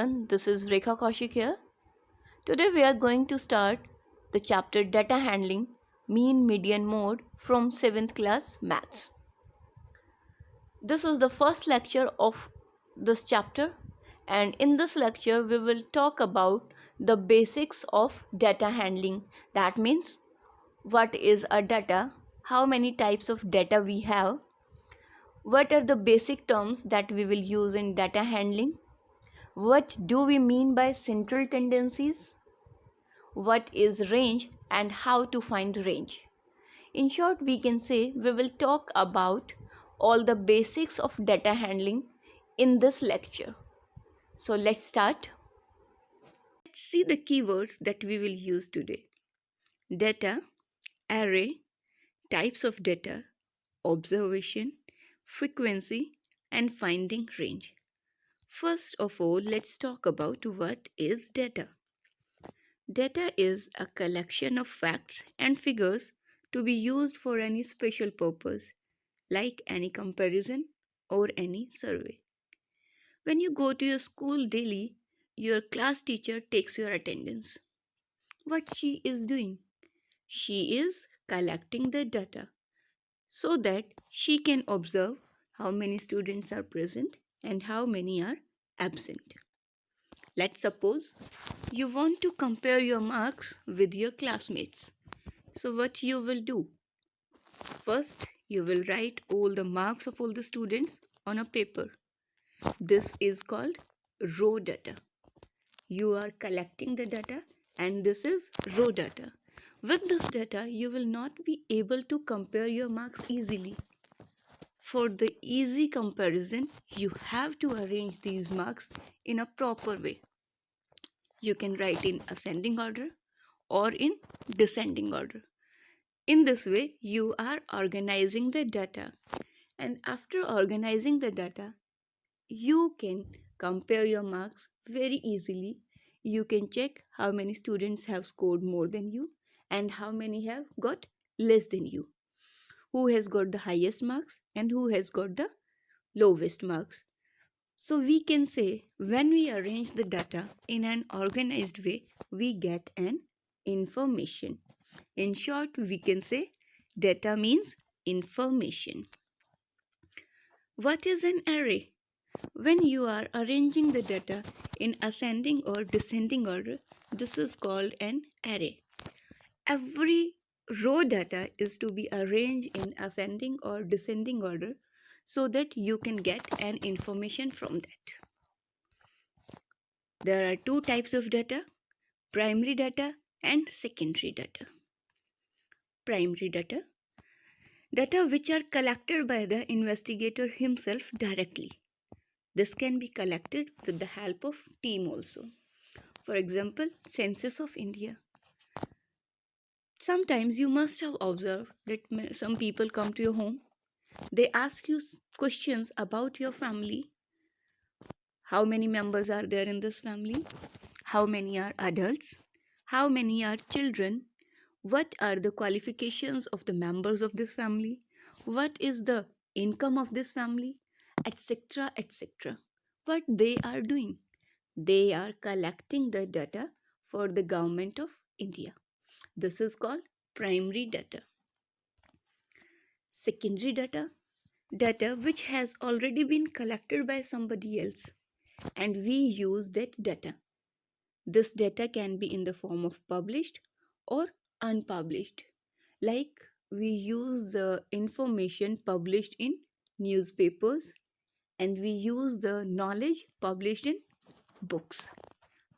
This is Rekha Kaushik here. Today we are going to start the chapter Data Handling Mean Median Mode from 7th class Maths. This is the first lecture of this chapter, and in this lecture we will talk about the basics of data handling. That means what is a data, how many types of data we have, what are the basic terms that we will use in data handling, what do we mean by central tendencies, what is range and how to find range. In short, we can say we will talk about all the basics of data handling in this lecture. So let's start. Let's see the keywords that we will use today. Data, array, types of data, observation, frequency, and finding range. First of all, let's talk about what is data. Data is a collection of facts and figures to be used for any special purpose, like any comparison or any survey. When you go to your school daily, your class teacher takes your attendance. What she is doing? She is collecting the data so that she can observe how many students are present and how many are absent. Let's suppose you want to compare your marks with your classmates. So, what you will do? First, you will write all the marks of all the students on a paper. This is called raw data. You are collecting the data, and this is raw data. With this data, you will not be able to compare your marks easily. For the easy comparison, you have to arrange these marks in a proper way. You can write in ascending order or in descending order. In this way, you are organizing the data, and after organizing the data, you can compare your marks very easily. You can check how many students have scored more than you and how many have got less than you, who has got the highest marks and who has got the lowest marks. So we can say when we arrange the data in an organized way, we get an information. In short, we can say data means information. What is an array? When you are arranging the data in ascending or descending order, this is called an array. Every row data is to be arranged in ascending or descending order so that you can get an information from that. There are two types of data, primary data and secondary data. Primary data, data which are collected by the investigator himself directly. This can be collected with the help of team also. For example, Census of India. Sometimes you must have observed that some people come to your home. They ask you questions about your family. How many members are there in this family? How many are adults? How many are children? What are the qualifications of the members of this family? What is the income of this family? Etc. etc. What they are doing? They are collecting the data for the government of India. This is called primary data. Secondary data, data which has already been collected by somebody else and we use that data. This data can be in the form of published or unpublished. Like we use the information published in newspapers and we use the knowledge published in books.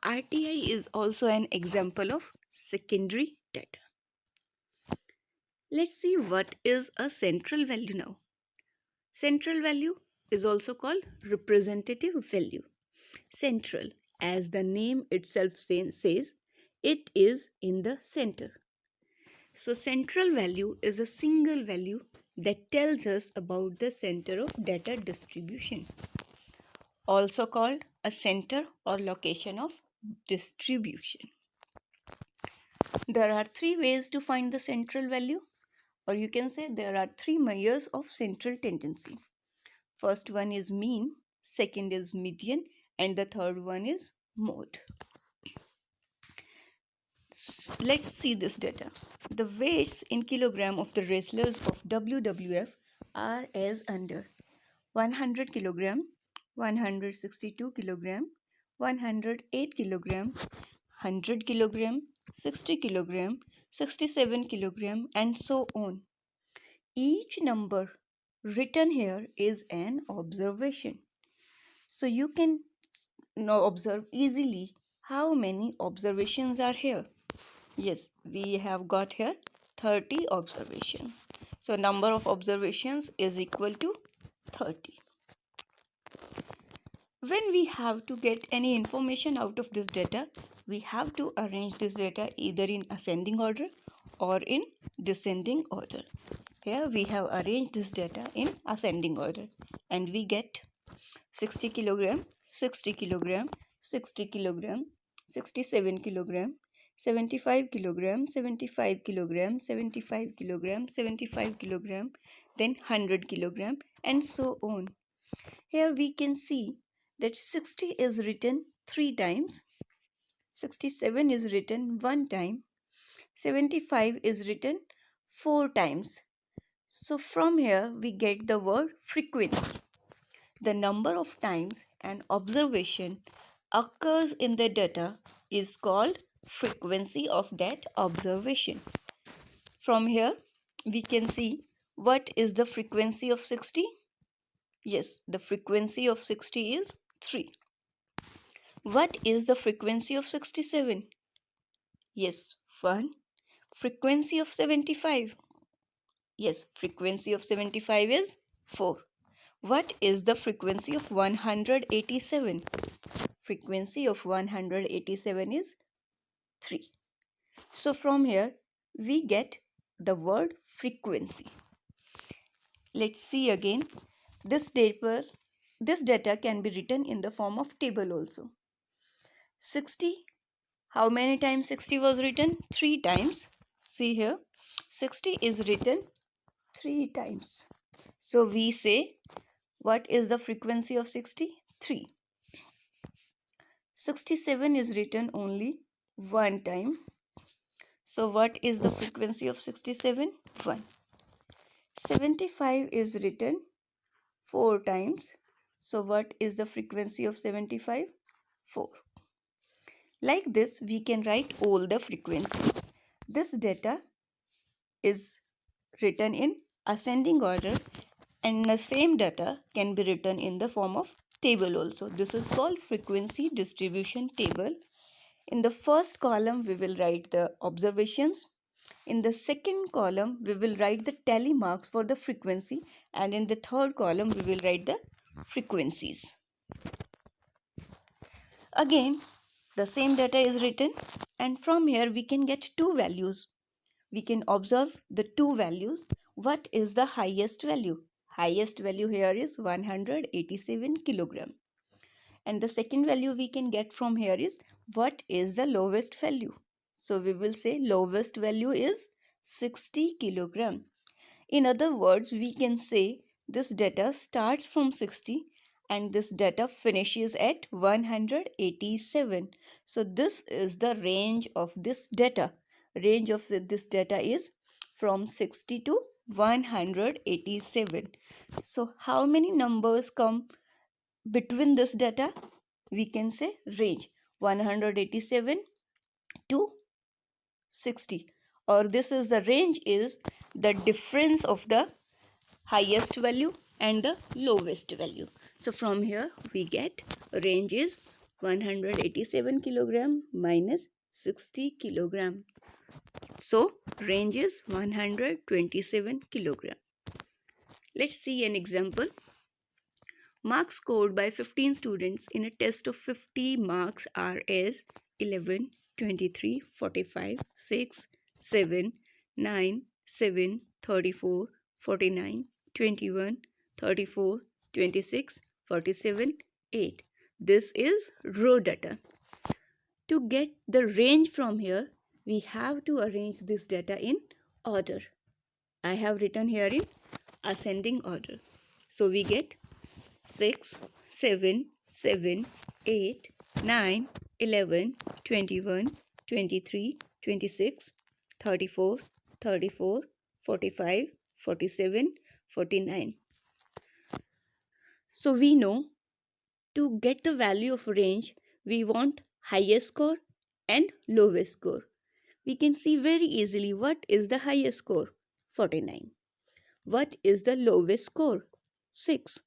RTI is also an example of secondary data. Let's see what is a central value now. Central value is also called representative value. Central, as the name itself says, it is in the center. So central value is a single value that tells us about the center of data distribution, also called a center or location of distribution. There are three ways to find the central value, or you can say there are three measures of central tendency. First one is mean, second is median, and the third one is mode. Let's see this data. The weights in kilogram of the wrestlers of WWF are as under: 100 kilogram, 162 kilogram, 108 kilogram, 100 kilogram, 60 kilogram, 67 kilogram, and so on. Each number written here is an observation. So you can now observe easily how many observations are here. Yes, we have got here 30 observations. So number of observations is equal to 30. When we have to get any information out of this data, we have to arrange this data either in ascending order or in descending order. Here we have arranged this data in ascending order and we get 60 kilogram, 60 kilogram, 60 kilogram, 67 kilogram, 75 kilogram, 75 kilogram, 75 kilogram, 75 kilogram, then 100 kilogram, and so on. Here we can see that 60 is written 3 times, 67 is written 1 time, 75 is written 4 times. So from here we get the word frequency. The number of times an observation occurs in the data is called frequency of that observation. From here we can see what is the frequency of 60. Yes, the frequency of 60 is 3. What is the frequency of 67? Yes, 1. Frequency of 75? Yes, frequency of 75 is 4. What is the frequency of 187? Frequency of 187 is 3. So from here we get the word frequency. Let's see again. This data can be written in the form of table also. 60. How many times 60 was written? 3 times. See here. 60 is written 3 times. So we say, what is the frequency of 60? 3. 67 is written only 1 time. So what is the frequency of 67? 1. 75 is written 4 times. So what is the frequency of 75? 4. Like this, we can write all the frequencies. This data is written in ascending order and the same data can be written in the form of table also. This is called frequency distribution table. In the first column, we will write the observations. In the second column, we will write the tally marks for the frequency, and in the third column, we will write the frequencies. Again, the same data is written, and from here we can get 2 values. We can observe the 2 values. What is the highest value? Highest value here is 187 kilogram. And the second value we can get from here is what is the lowest value? So we will say lowest value is 60 kilogram. In other words, we can say this data starts from 60 and this data finishes at 187. So this is the range of this data. Range of this data is from 60 to 187. So how many numbers come between this data? We can say range 187 to 60, or this is the range is the difference of the highest value and the lowest value. So from here we get range is 187 kilogram minus 60 kilogram. So range is 127 kilogram. Let's see an example. Marks scored by 15 students in a test of 50 marks are as 11, 23, 45, 6, 7, 9, 7, 34, 49, 21, 34, 26, 47, 8. This is row data. To get the range from here, we have to arrange this data in order. I have written here in ascending order. So we get 6, 7, 7, 8, 9, 11, 21, 23, 26, 34, 34, 45, 47, 49. So we know to get the value of range, we want highest score and lowest score. We can see very easily what is the highest score, 49. What is the lowest score, 6.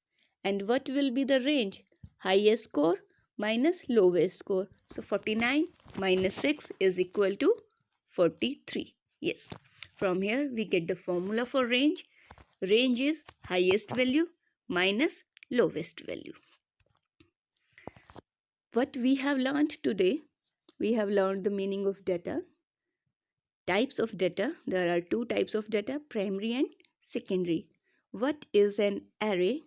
And what will be the range, highest score minus lowest score. So 49 minus 6 is equal to 43. Yes, from here we get the formula for range. Range is highest value minus lowest value. What we have learned today, we have learned the meaning of data, types of data. There are two types of data, primary and secondary. What is an array?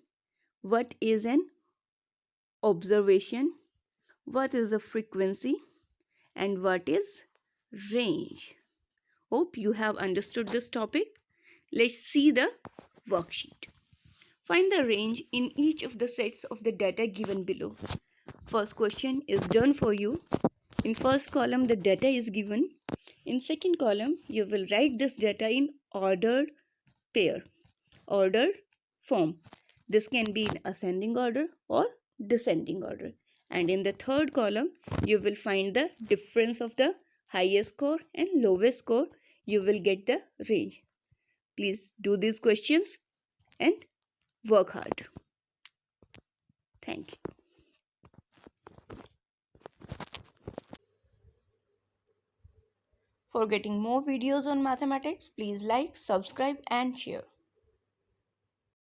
What is an observation? What is a frequency? And what is range? Hope you have understood this topic. Let's see the worksheet. Find the range in each of the sets of the data given below. First question is done for you. In first column, the data is given. In second column, you will write this data in ordered pair, ordered form. This can be in ascending order or descending order. And in the third column, you will find the difference of the highest score and lowest score. You will get the range. Please do these questions and work hard. Thank you. For getting more videos on mathematics, please like, subscribe and share.